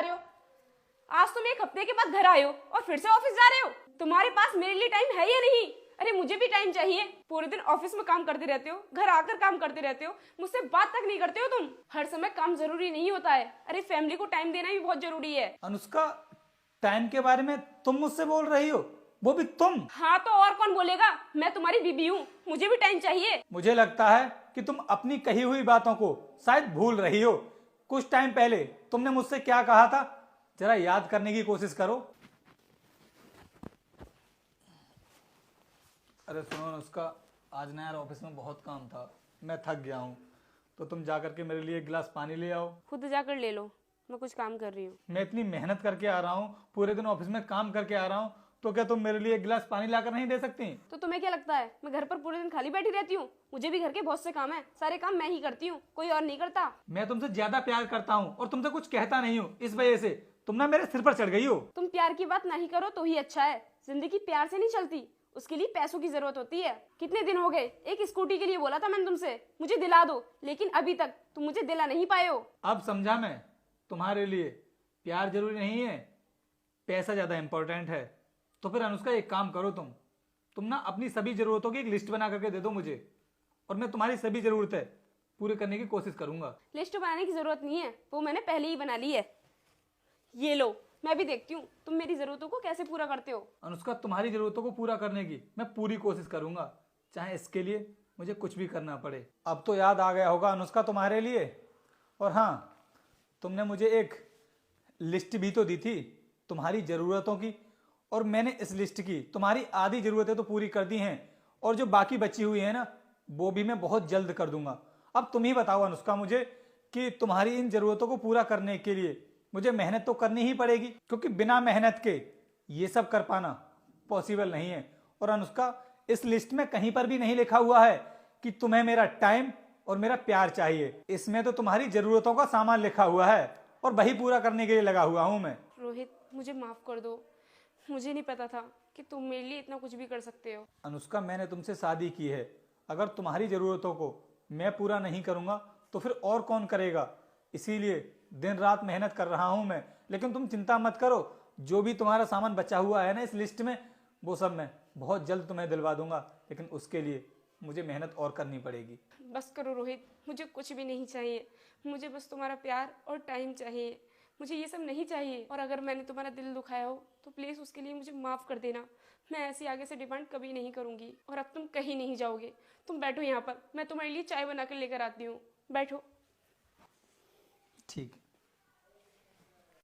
रहे हो? आज तुम एक हफ्ते के बाद घर आए हो और फिर से ऑफिस जा रहे हो। तुम्हारे पास मेरे लिए टाइम है या नहीं? अरे मुझे भी टाइम चाहिए। पूरे दिन ऑफिस में काम करते रहते हो, घर आकर काम करते रहते हो, मुझसे बात तक नहीं करते हो तुम। हर समय काम जरूरी नहीं होता है। अरे फैमिली को टाइम देना भी बहुत जरूरी है। अनुष्का, टाइम के बारे में तुम मुझसे बोल रही हो, वो भी तुम? हाँ तो और कौन बोलेगा? मैं तुम्हारी बीबी हूँ, मुझे भी टाइम चाहिए। मुझे लगता है कि तुम अपनी कही हुई बातों को शायद भूल रही हो। कुछ टाइम पहले तुमने मुझसे क्या कहा था, जरा याद करने की कोशिश करो। अरे सुनो अनुष्का, आज ना यार ऑफिस में बहुत काम था, मैं थक गया हूँ, तो तुम जा करके मेरे लिए एक गिलास पानी ले आओ। खुद जाकर ले लो, मैं कुछ काम कर रही हूँ। मैं इतनी मेहनत करके आ रहा हूँ, पूरे दिन ऑफिस में काम करके आ रहा हूँ, तो क्या तुम मेरे लिए एक गिलास पानी लाकर नहीं दे सकती? तो तुम्हें क्या लगता है मैं घर पर पूरे दिन खाली बैठी रहती हूँ? मुझे भी घर के बहुत से काम है, सारे काम मैं ही करती हूँ, कोई और नहीं करता। मैं तुमसे ज्यादा प्यार करता हूँ और तुमसे कुछ कहता नहीं हूँ, इस वजह से तुम ना मेरे सिर पर चढ़ गई हो। तुम प्यार की बात नहीं करो तो ही अच्छा है। जिंदगी प्यार से नहीं चलती, उसके लिए पैसों की जरूरत होती है। कितने दिन हो गए, एक स्कूटी के लिए बोला था मैंने तुमसे, मुझे दिला दो, लेकिन अभी तक तुम मुझे दिला नहीं पाए हो। अब समझा मैं, तुम्हारे लिए प्यार जरूरी नहीं है, पैसा ज्यादा इंपॉर्टेंट है। तो फिर अनुष्का एक काम करो, तुम ना अपनी सभी जरूरतों की एक लिस्ट बना करके दे दो मुझे, और मैं तुम्हारी सभी जरूरतें पूरी करने की कोशिश करूंगा। लिस्ट बनाने की जरूरत नहीं है, वो मैंने पहले ही बना ली है। ये लो, मैं भी देखती हूँ तुम मेरी जरूरतों को कैसे पूरा करते हो। अनुष्का, तुम्हारी जरूरतों को पूरा करने की मैं पूरी कोशिश करूंगा, चाहे इसके लिए मुझे कुछ भी करना पड़े। अब तो याद आ गया होगा अनुष्का तुम्हारे लिए। और हाँ, तुमने मुझे एक लिस्ट भी तो दी थी तुम्हारी जरूरतों की, और मैंने इस लिस्ट की तुम्हारी आधी जरूरतें तो पूरी कर दी हैं, और जो बाकी बची हुई है ना, वो भी मैं बहुत जल्द कर दूंगा। अब तुम ही बताओ अनुष्का मुझे कि तुम्हारी इन जरूरतों को पूरा करने के लिए मुझे मेहनत तो करनी ही पड़ेगी, क्योंकि बिना मेहनत के ये सब कर पाना पॉसिबल नहीं है। और अनुष्का, इस लिस्ट में कहीं पर भी नहीं लिखा हुआ है कि तुम्हें मेरा टाइम और मेरा प्यार चाहिए। इसमें तो तुम्हारी जरूरतों का सामान लिखा हुआ है, और वही पूरा करने के लिए लगा हुआ हूं मैं। रोहित, मुझे माफ कर दो, मुझे नहीं पता था कि तुम मेरे लिए इतना कुछ भी कर सकते हो। अनुष्का, मैंने तुमसे शादी की है, अगर तुम्हारी जरूरतों को मैं पूरा नहीं करूंगा तो फिर और कौन करेगा? इसीलिए दिन रात मेहनत कर रहा हूं मैं। लेकिन तुम चिंता मत करो, जो भी तुम्हारा सामान बचा हुआ है ना इस लिस्ट में, वो सब मैं बहुत जल्द तुम्हें दिलवा दूंगा, लेकिन उसके लिए मुझे मेहनत और करनी पड़ेगी। बस करो रोहित, मुझे कुछ भी नहीं चाहिए। मुझे बस तुम्हारा प्यार और टाइम चाहिए, मुझे ये सब नहीं चाहिए। और अगर मैंने तुम्हारा दिल दुखाया हो तो प्लीज़ उसके लिए मुझे माफ़ कर देना। मैं ऐसी आगे से डिमांड कभी नहीं करूँगी। और अब तुम कहीं नहीं जाओगे, तुम बैठो यहाँ पर, मैं तुम्हारे लिए चाय बना कर लेकर आती हूँ। बैठो। ठीक।